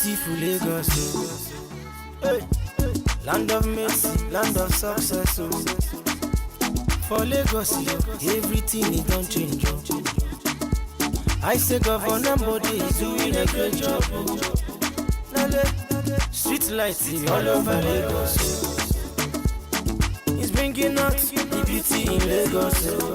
beautiful Lagos, hey. Land of mercy, land of success, oh. For Lagos, everything is done change, oh. I say Governor Body is doing a great job, oh. Street lights all over Lagos, oh. It's bringing out the beauty in Lagos, oh.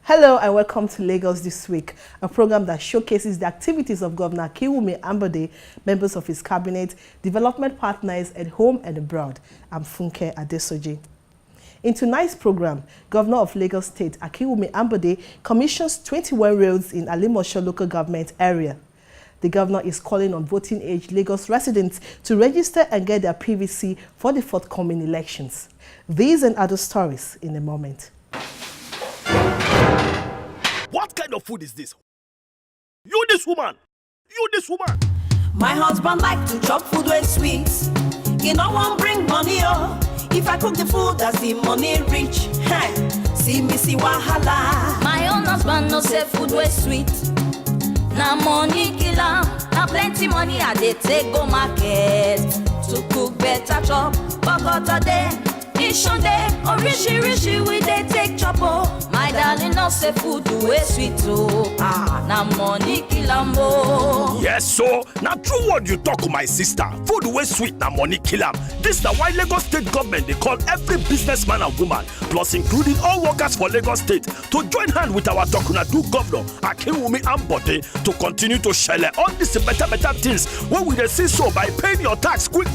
Hello and welcome to Lagos This Week, a program that showcases the activities of Governor Akinwumi Ambode, members of his cabinet, development partners at home and abroad. I'm Funke Adesoji. In tonight's program, Governor of Lagos State Akinwumi Ambode commissions 21 roads in Alimosho local government area. The governor is calling on voting-age Lagos residents to register and get their PVC for the forthcoming elections. These and other stories in a moment. What kind of food is this? You this woman! My husband like to chop food with sweets. He no one bring money, oh. If I cook the food, that's the money rich. Hey, see me see wahala. My own husband no say food with sweet. Na money kill am. Na plenty money I dey take go market to cook better chop. But today, Ishonde, rishi we dey take chop, oh. My darling no say food wey sweet, oh. Na money kill am, oh. Yes, so now true what you talk, my sister. Food wey sweet na money kill am. This na why Lagos State government they call every businessman and woman, plus including all workers for Lagos State, to join hand with our Tokunadu governor Akinwumi Ambode to continue to share all these better things when we dey see so by paying your tax quick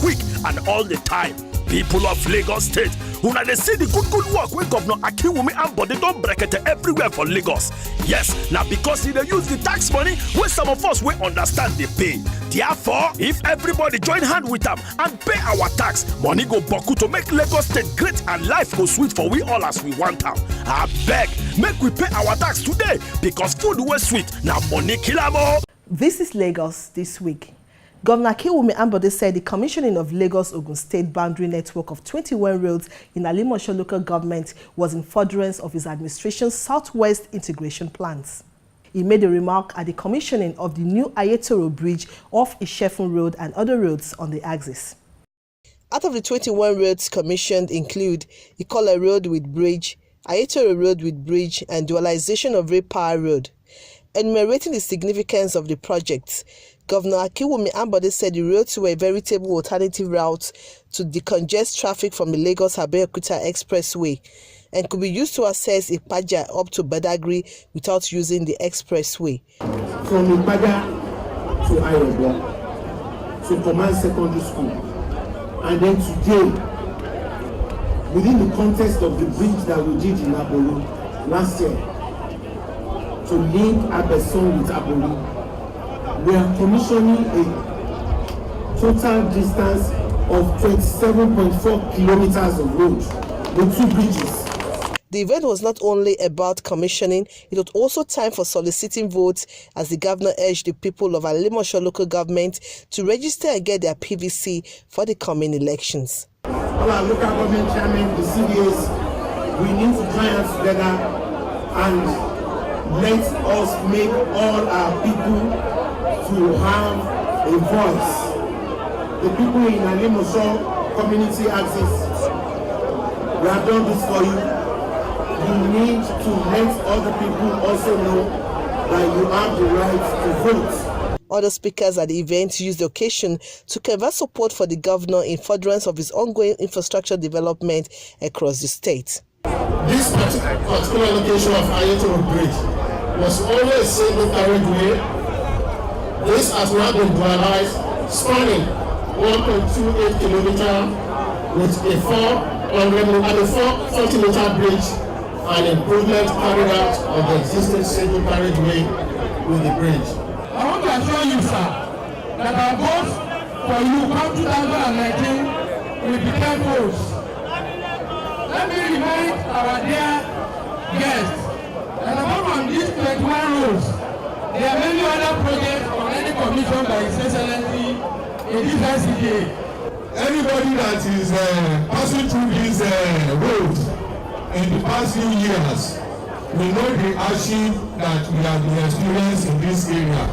and all the time. People of Lagos State, una dey see the good work wey Governor Akinwumi Ambode don bracket everywhere for Lagos. Yes, now because he dey use the tax money wey some of us wey understand dey pay. Therefore, if everybody join hand with am and pay our tax, money go boku to make Lagos State great and life go sweet for we all as we want am. Abeg, make we pay our tax today because food wey sweet na money kill am, oh. This is Lagos This Week. Governor Akinwumi Ambode said the commissioning of Lagos-Ogun State boundary network of 21 roads in Alimosho local government was in furtherance of his administration's Southwest integration plans. He made a remark at the commissioning of the new Ayetoro Bridge off Ishefun Road and other roads on the axis. Out of the 21 roads commissioned include Ikola Road with bridge, Ayetoro Road with bridge, and dualization of Ray Power Road. Enumerating the significance of the projects, Governor Akinwumi Ambode said the roads were a veritable alternative route to decongest traffic from the Lagos-Abeokuta Expressway and could be used to access Ipaja up to Badagry without using the expressway. From Ipaja to Ayobia, to Command Secondary School, and then today, within the context of the bridge that we did in Abolu last year, to link Abeson with Abolu, we are commissioning a total distance of 27.4 kilometers of road with 2 bridges. The event was not only about commissioning, it was also time for soliciting votes as the governor urged the people of Alimosho local government to register and get their PVC for the coming elections. All our local government chairmen, the CDAs, we need to join us together and let us make all our people to have a voice. The people in Alimosho community axis, we have done this for you. You need to let other people also know that you have the right to vote. Other speakers at the event used the occasion to convey support for the governor in furtherance of his ongoing infrastructure development across the state. This particular location of Ayetoro Bridge was always a single carriageway. This has now been dualized, spanning 1.28 kilometers with a 440-meter bridge and improvement carried out of the existing single carriageway with the bridge. I want to assure you, sir, that our goals for you come 2019 will be tenfold. Let me remind our dear guests that apart from these 21 roads, there are many other projects already commissioned by His Excellency in this SCDA. Anybody that is passing through this road in the past few years will know the hardship that we have been experiencing in this area.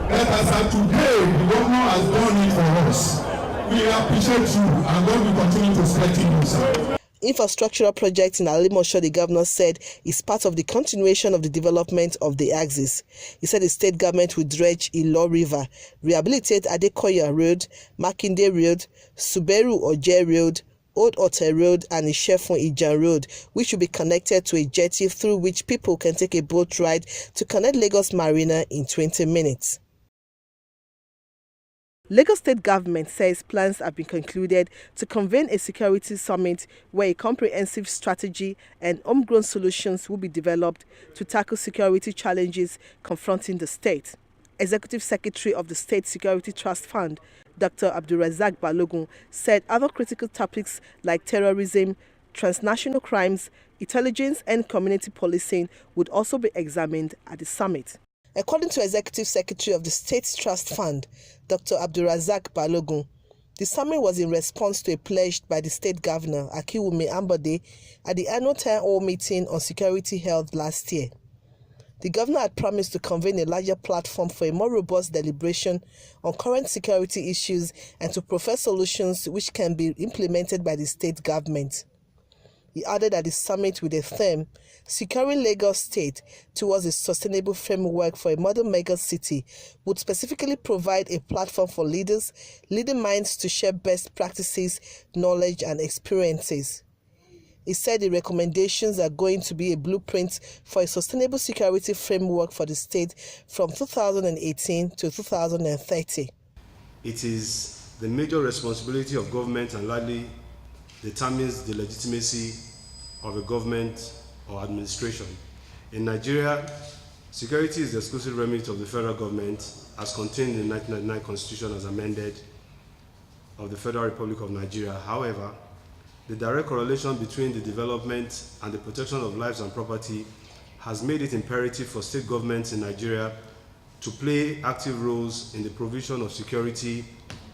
Let that as of today, the governor has done it for us. We appreciate you and God will continue to strengthen you, sir. Infrastructural project in Alimosho, the governor said, is part of the continuation of the development of the axis. He said the state government will dredge Ilo River, rehabilitate Adekoya Road, Makinde Road, Suberu Oje Road, Old Ote Road and Ishefun Ijan Road, which will be connected to a jetty through which people can take a boat ride to connect Lagos Marina in 20 minutes. Lagos State Government says plans have been concluded to convene a security summit where a comprehensive strategy and homegrown solutions will be developed to tackle security challenges confronting the state. Executive Secretary of the State Security Trust Fund, Dr. Abdulrazak Balogun, said other critical topics like terrorism, transnational crimes, intelligence and community policing would also be examined at the summit. According to Executive Secretary of the State Trust Fund, Dr. Abdulrazak Balogun, the summit was in response to a pledge by the state governor, Akiwumi Ambode, at the annual town hall meeting on security held last year. The governor had promised to convene a larger platform for a more robust deliberation on current security issues and to profess solutions which can be implemented by the state government. He added that the summit with a theme, Securing Lagos State towards a sustainable framework for a modern mega city, would specifically provide a platform for leaders, leading minds to share best practices, knowledge and experiences. He said the recommendations are going to be a blueprint for a sustainable security framework for the state from 2018 to 2030. It is the major responsibility of government and largely determines the legitimacy of a government or administration. In Nigeria, security is the exclusive remit of the federal government as contained in the 1999 Constitution as amended of the Federal Republic of Nigeria. However, the direct correlation between the development and the protection of lives and property has made it imperative for state governments in Nigeria to play active roles in the provision of security,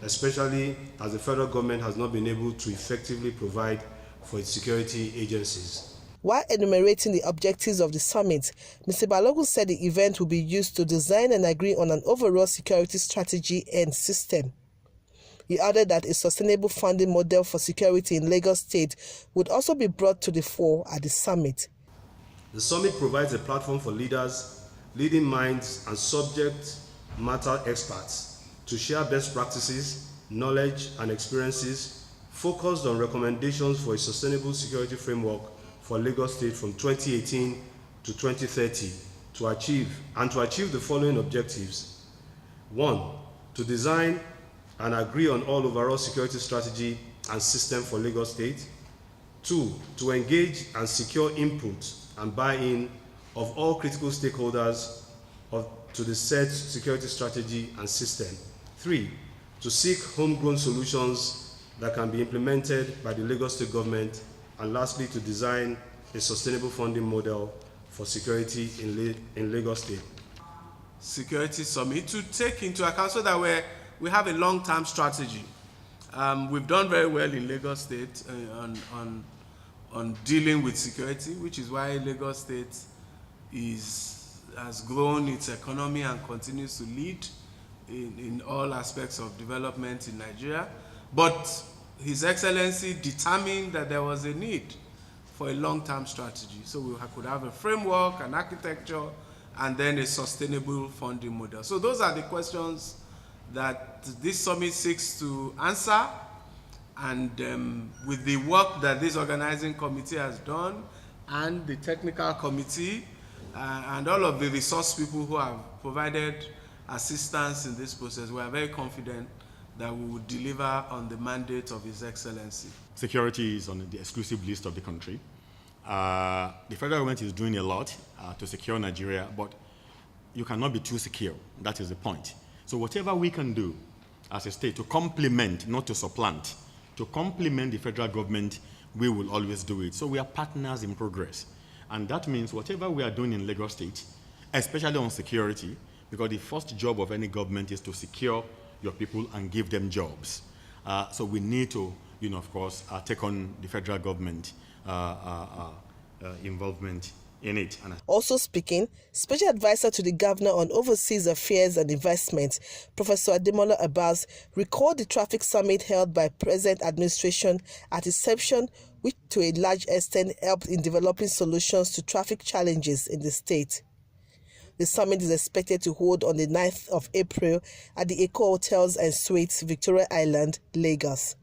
especially as the federal government has not been able to effectively provide for its security agencies. While enumerating the objectives of the summit, Mr. Balogun said the event will be used to design and agree on an overall security strategy and system. He added that a sustainable funding model for security in Lagos State would also be brought to the fore at the summit. The summit provides a platform for leaders, leading minds, and subject matter experts to share best practices, knowledge, and experiences focused on recommendations for a sustainable security framework for Lagos State from 2018 to 2030 to achieve the following objectives. 1. To design and agree on all overall security strategy and system for Lagos State. 2. To engage and secure input and buy-in of all critical stakeholders to the said security strategy and system. 3. To seek homegrown solutions that can be implemented by the Lagos State government. And lastly, to design a sustainable funding model for security in Lagos State. Security Summit to take into account so that we have a long-term strategy. We've done very well in Lagos State on dealing with security, which is why Lagos State has grown its economy and continues to lead in all aspects of development in Nigeria. But His Excellency determined that there was a need for a long-term strategy. So we could have a framework, an architecture, and then a sustainable funding model. So those are the questions that this summit seeks to answer. And with the work that this organizing committee has done and the technical committee and all of the resource people who have provided assistance in this process, we are very confident that we will deliver on the mandate of His Excellency. Security is on the exclusive list of the country. The federal government is doing a lot to secure Nigeria, but you cannot be too secure. That is the point. So whatever we can do as a state to complement, not to supplant, to complement the federal government, we will always do it. So we are partners in progress. And that means whatever we are doing in Lagos State, especially on security, because the first job of any government is to secure your people and give them jobs. So we need to, of course, take on the federal government involvement in it. Also speaking, Special Advisor to the Governor on Overseas Affairs and Investment, Professor Ademola Abbas, recalled the traffic summit held by present administration at inception, which to a large extent helped in developing solutions to traffic challenges in the state. The summit is expected to hold on the 9th of April at the Eco Hotels and Suites, Victoria Island, Lagos.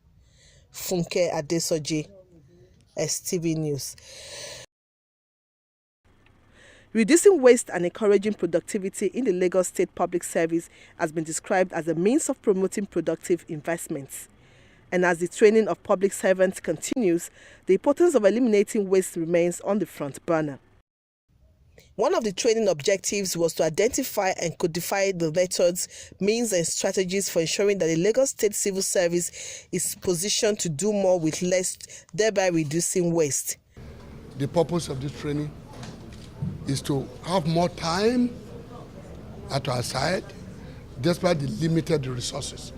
Funke Adesoji, STV News. Reducing waste and encouraging productivity in the Lagos State Public Service has been described as a means of promoting productive investments. And as the training of public servants continues, the importance of eliminating waste remains on the front burner. One of the training objectives was to identify and codify the methods, means and strategies for ensuring that the Lagos State Civil Service is positioned to do more with less, thereby reducing waste. The purpose of this training is to have more time at our side, despite the limited resources,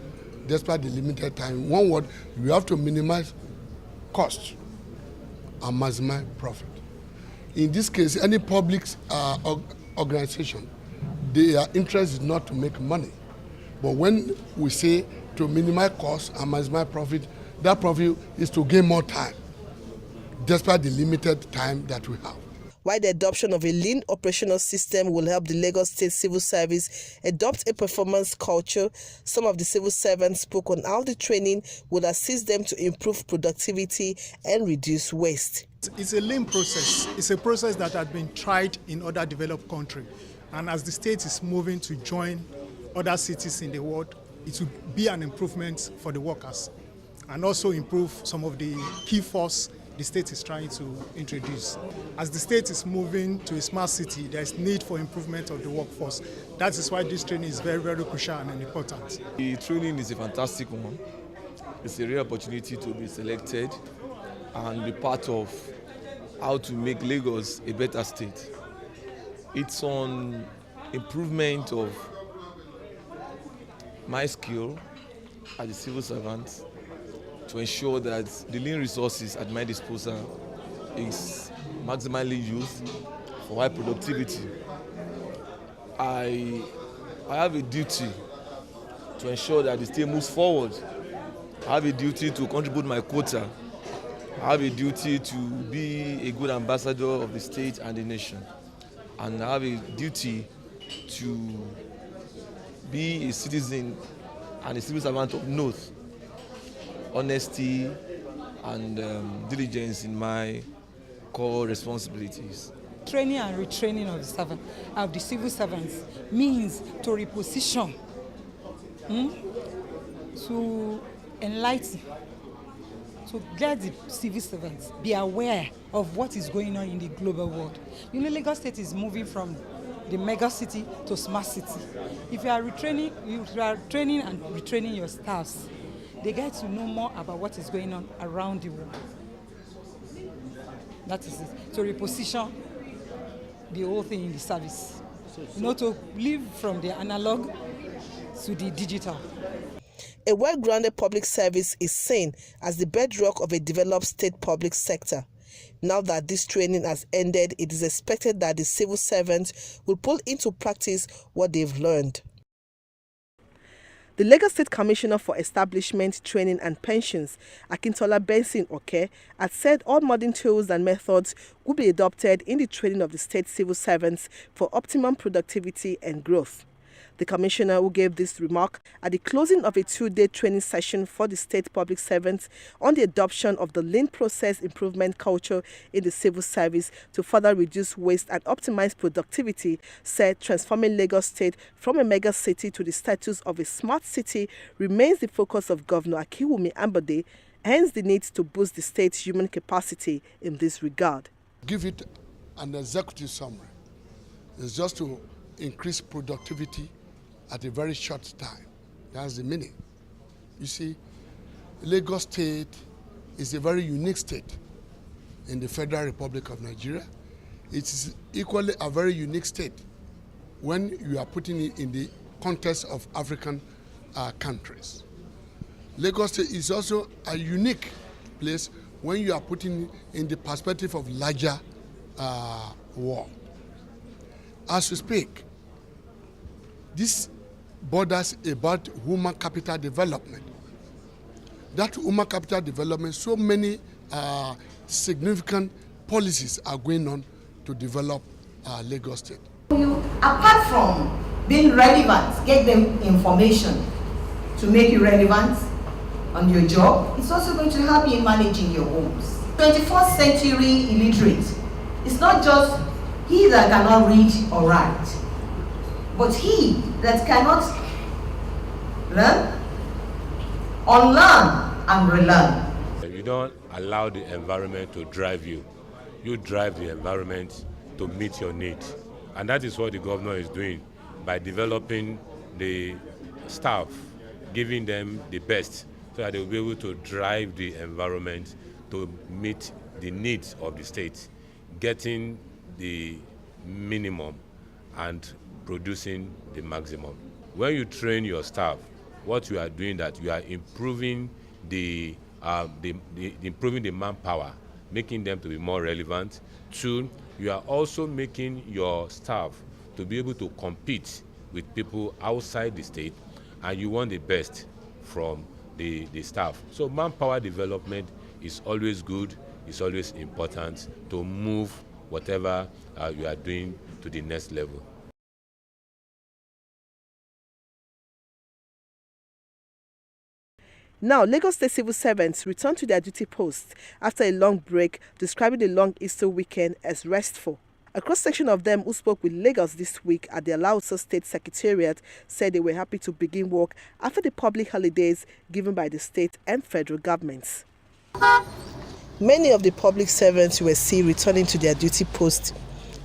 despite the limited time. In one word, we have to minimize costs and maximize profit. In this case, any public organization, their interest is not to make money. But when we say to minimize costs and maximize profit, that profit is to gain more time, despite the limited time that we have. While the adoption of a lean operational system will help the Lagos State Civil Service adopt a performance culture, some of the civil servants spoke on how the training would assist them to improve productivity and reduce waste. It's a lean process. It's a process that had been tried in other developed countries. And as the state is moving to join other cities in the world, it will be an improvement for the workers and also improve some of the key force the state is trying to introduce. As the state is moving to a smart city, there is need for improvement of the workforce. That is why this training is very, very crucial and important. The training is a fantastic one. It's a rare opportunity to be selected and be part of how to make Lagos a better state. It's on improvement of my skill as a civil servant, to ensure that the lean resources at my disposal is maximally used for high productivity. I have a duty to ensure that the state moves forward. I have a duty to contribute my quota. I have a duty to be a good ambassador of the state and the nation. And I have a duty to be a citizen and a civil servant of note. Honesty and diligence in my core responsibilities. Training and retraining of the civil servants means to reposition, to enlighten, to let the civil servants be aware of what is going on in the global world. You know, Lagos State is moving from the mega city to smart city. If you are training and retraining your staffs, they get to know more about what is going on around the world. That is it. To reposition the whole thing in the service. To live from the analog to the digital. A well-grounded public service is seen as the bedrock of a developed state public sector. Now that this training has ended, it is expected that the civil servants will put into practice what they've learned. The Lagos State Commissioner for Establishment, Training and Pensions, Akintola Benson Oke, had said all modern tools and methods will be adopted in the training of the state civil servants for optimum productivity and growth. The commissioner, who gave this remark at the closing of a 2-day training session for the state public servants on the adoption of the lean process improvement culture in the civil service to further reduce waste and optimize productivity, said transforming Lagos State from a mega city to the status of a smart city remains the focus of Governor Akinwumi Ambode, hence the need to boost the state's human capacity in this regard. Give it an executive summary. It's just to increase productivity at a very short time. That's the meaning. You see, Lagos State is a very unique state in the Federal Republic of Nigeria. It is equally a very unique state when you are putting it in the context of African countries. Lagos State is also a unique place when you are putting it in the perspective of larger war. As we speak, this borders about human capital development. That human capital development, so many significant policies are going on to develop Lagos State. You, apart from being relevant, get them information to make you relevant on your job, it's also going to help you in managing your homes. 21st century illiterate, it's not just he that cannot read or write, but he that cannot learn, unlearn and relearn. You don't allow the environment to drive you. You drive the environment to meet your needs. And that is what the governor is doing by developing the staff, giving them the best so that they will be able to drive the environment to meet the needs of the state, getting the minimum and producing the maximum. When you train your staff, what you are doing that you are improving improving the manpower, making them to be more relevant. 2, you are also making your staff to be able to compete with people outside the state, and you want the best from the staff. So manpower development is always good, it's always important to move whatever you are doing to the next level. Now, Lagos State civil servants return to their duty posts after a long break, describing the long Easter weekend as restful. A cross-section of them who spoke with Lagos this week at the Alausa State Secretariat said they were happy to begin work after the public holidays given by the state and federal governments. Many of the public servants were seen returning to their duty posts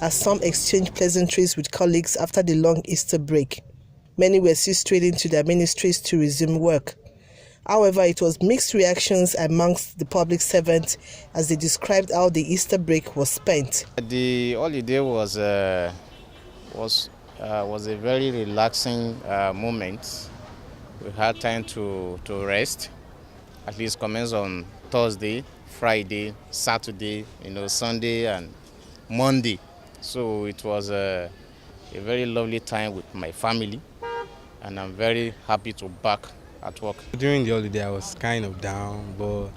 as some exchanged pleasantries with colleagues after the long Easter break. Many were seen straight into their ministries to resume work. However, it was mixed reactions amongst the public servants as they described how the Easter break was spent. The holiday was a very relaxing moment. We had time to rest, at least commence on Thursday, Friday, Saturday, Sunday and Monday. So it was a very lovely time with my family, and I'm very happy to be back at work. During the holiday, I was kind of down, but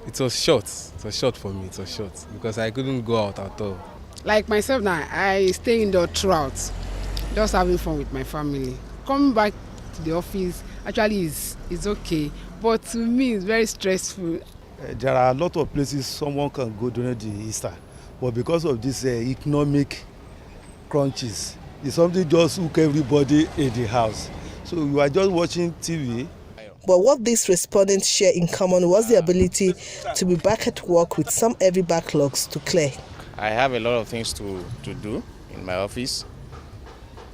it was short. It was short for me. It was short because I couldn't go out at all. Like myself now, I stay indoor throughout, just having fun with my family. Coming back to the office actually is okay, but to me it's very stressful. There are a lot of places someone can go during the Easter, but because of this economic crunches, it's something just hook everybody in the house. So you are just watching TV. But what these respondents share in common was the ability to be back at work with some heavy backlogs to clear. I have a lot of things to do in my office,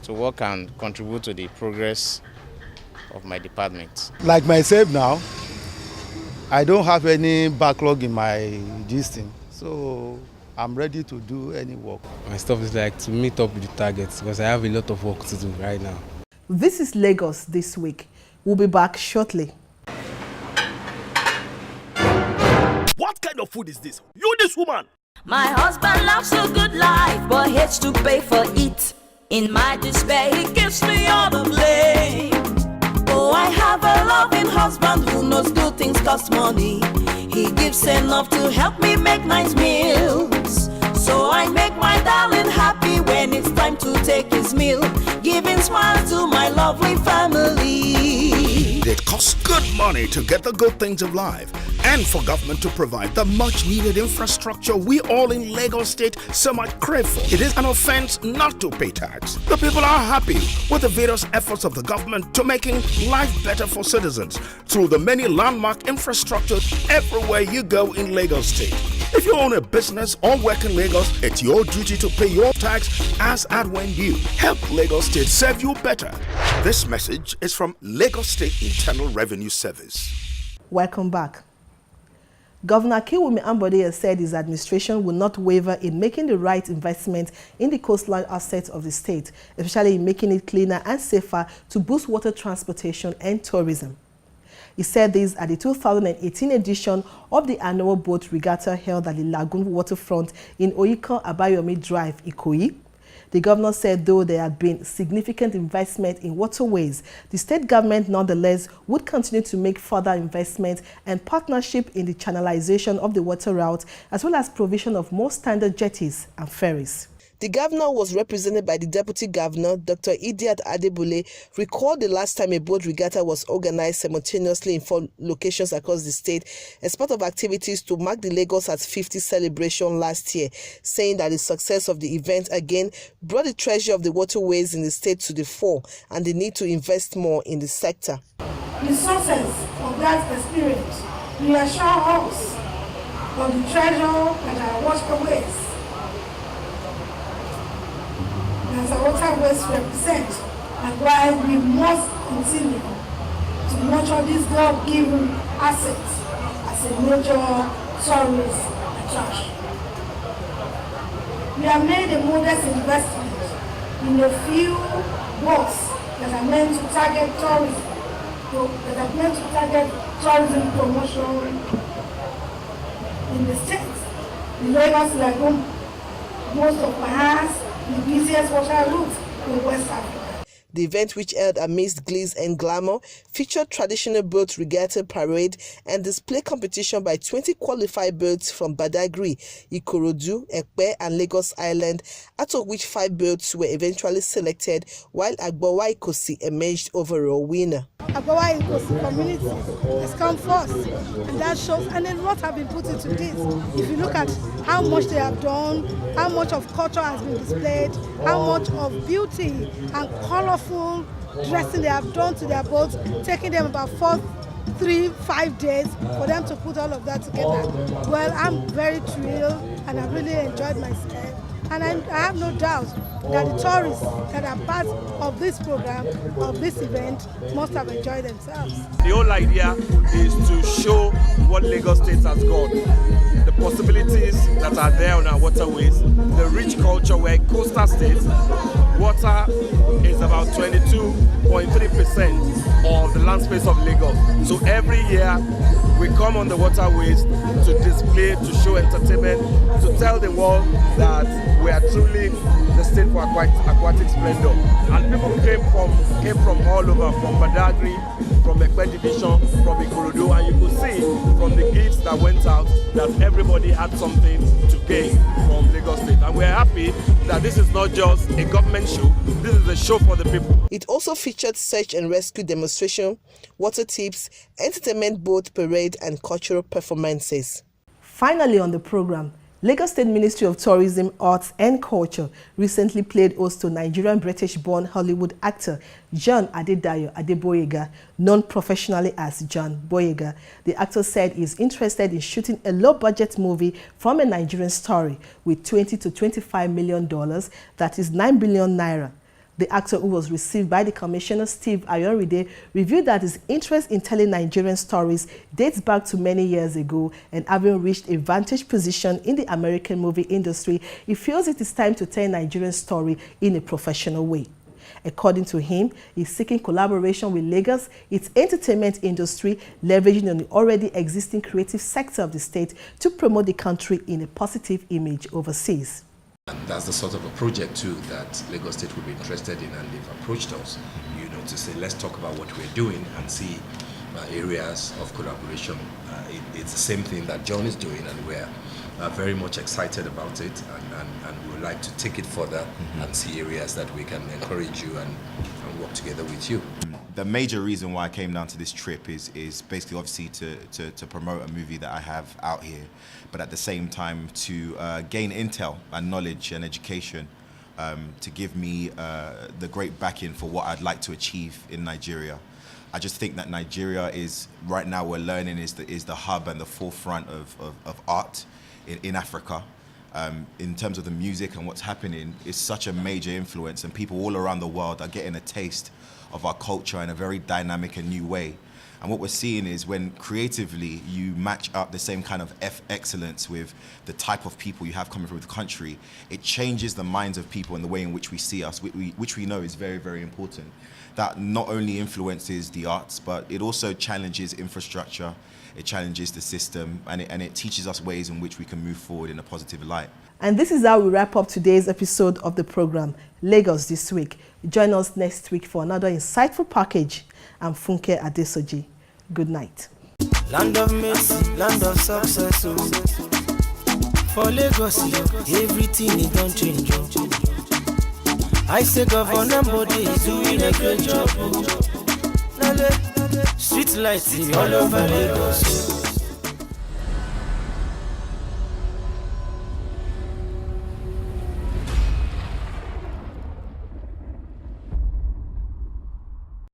to work and contribute to the progress of my department. Like myself now, I don't have any backlog in my thing, so I'm ready to do any work. My stuff is like to meet up with the targets because I have a lot of work to do right now. This is Lagos this week. We'll be back shortly. What kind of food is this? You, this woman! My husband loves a good life, but hates to pay for it. In my despair, he gives me all the blame. Oh, I have a loving husband who knows good things cost money. He gives enough to help me make nice meals. So I make my darling happy when it's time to take his meal, giving smiles to my lovely family. It costs good money to get the good things of life and for government to provide the much needed infrastructure we all in Lagos State so much crave for. It is an offense not to pay tax. The people are happy with the various efforts of the government to making life better for citizens through the many landmark infrastructures everywhere you go in Lagos State. If you own a business or work in Lagos, it's your duty to pay your tax as and when due. Help Lagos State serve you better. This message is from Lagos State Internal Revenue Service. Welcome back. Governor Akinwumi Ambode said his administration will not waver in making the right investment in the coastline assets of the state, especially in making it cleaner and safer to boost water transportation and tourism. He said this at the 2018 edition of the annual boat regatta held at the Lagoon waterfront in Oyiko Abayomi Drive, Ikoyi. The governor said though there had been significant investment in waterways, the state government nonetheless would continue to make further investment and partnership in the channelization of the water route, as well as provision of more standard jetties and ferries. The governor was represented by the deputy governor, Dr. Idiat Adebule, recalled the last time a boat regatta was organized simultaneously in 4 locations across the state as part of activities to mark the Lagos at 50 celebration last year, saying that the success of the event again brought the treasure of the waterways in the state to the fore and the need to invest more in the sector. The success of that experience reassures us of the treasure that our waterways as our waterways represent, and why we must continue to nurture this God-given assets as a major tourist attraction. We have made a modest investment in a few boats that are meant to target tourism promotion in the state. The Lagos Lagoon, most of Bahas, the busiest water route in West Africa. The event, which held amidst glees and glamour, featured traditional boat regatta parade and display competition by 20 qualified boats from Badagry, Ikorodu, Ekpe and Lagos Island, out of which 5 boats were eventually selected, while Agbawa Ikosi emerged overall winner. Agbawa Ikosi community has come first, and that shows, and a lot have been put into this. If you look at how much they have done, how much of culture has been displayed, how much of beauty and colorful dressing they have done to their boats, taking them about 4-5 days for them to put all of that together. Well, I'm very thrilled and I really enjoyed myself. And I have no doubt that the tourists that are part of this program, of this event, must have enjoyed themselves. The whole idea is to show what Lagos State has got, the possibilities that are there on our waterways, the rich culture. We're a coastal state. Water is about 22.3% of the land space of Lagos. So every year we come on the waterways to display, to show entertainment, to tell the world that we are truly the state for aquatic splendor. And people came from all over, from Badagry, from Ekpe Division, from Ikorodu, and you could see from the gifts that went out that everybody had something to gain from Lagos State. And we're happy that this is not just a government show, this is a show for the people. It also featured search and rescue demonstration, water tips, entertainment boat parade and cultural performances. Finally on the program, Lagos State Ministry of Tourism, Arts and Culture recently played host to Nigerian-British-born Hollywood actor John Adedayo Adeboyega, known professionally as John Boyega. The actor said he's interested in shooting a low-budget movie from a Nigerian story with $20 to $25 million, that is 9 billion naira. The actor, who was received by the Commissioner Steve Ayoride, revealed that his interest in telling Nigerian stories dates back to many years ago, and having reached a vantage position in the American movie industry, he feels it is time to tell a Nigerian story in a professional way. According to him, he's seeking collaboration with Lagos, its entertainment industry, leveraging on the already existing creative sector of the state to promote the country in a positive image overseas. And that's the sort of a project too that Lagos State would be interested in, and they've approached us, to say let's talk about what we're doing and see areas of collaboration. It's the same thing that John is doing, and we're very much excited about it, and we would like to take it further and see areas that we can encourage you and work together with you. The major reason why I came down to this trip is basically obviously to promote a movie that I have out here, but at the same time to gain intel and knowledge and education to give me the great backing for what I'd like to achieve in Nigeria. I just think that Nigeria is, right now we're learning, is the hub and the forefront of art in Africa. In terms of the music and what's happening, it's such a major influence, and people all around the world are getting a taste of our culture in a very dynamic and new way. And what we're seeing is when creatively you match up the same kind of excellence with the type of people you have coming through the country, it changes the minds of people and the way in which we see us, which we know is very, very important. That not only influences the arts, but it also challenges infrastructure, it challenges the system, and it teaches us ways in which we can move forward in a positive light. And this is how we wrap up today's episode of the program, Lagos This Week. Join us next week for another insightful package. I'm Funke Adesoji. Good night. Land of mercy, land of success. For Lagos, everything is done change. I say Governor Body is doing a great job. Street lights all over Lagos.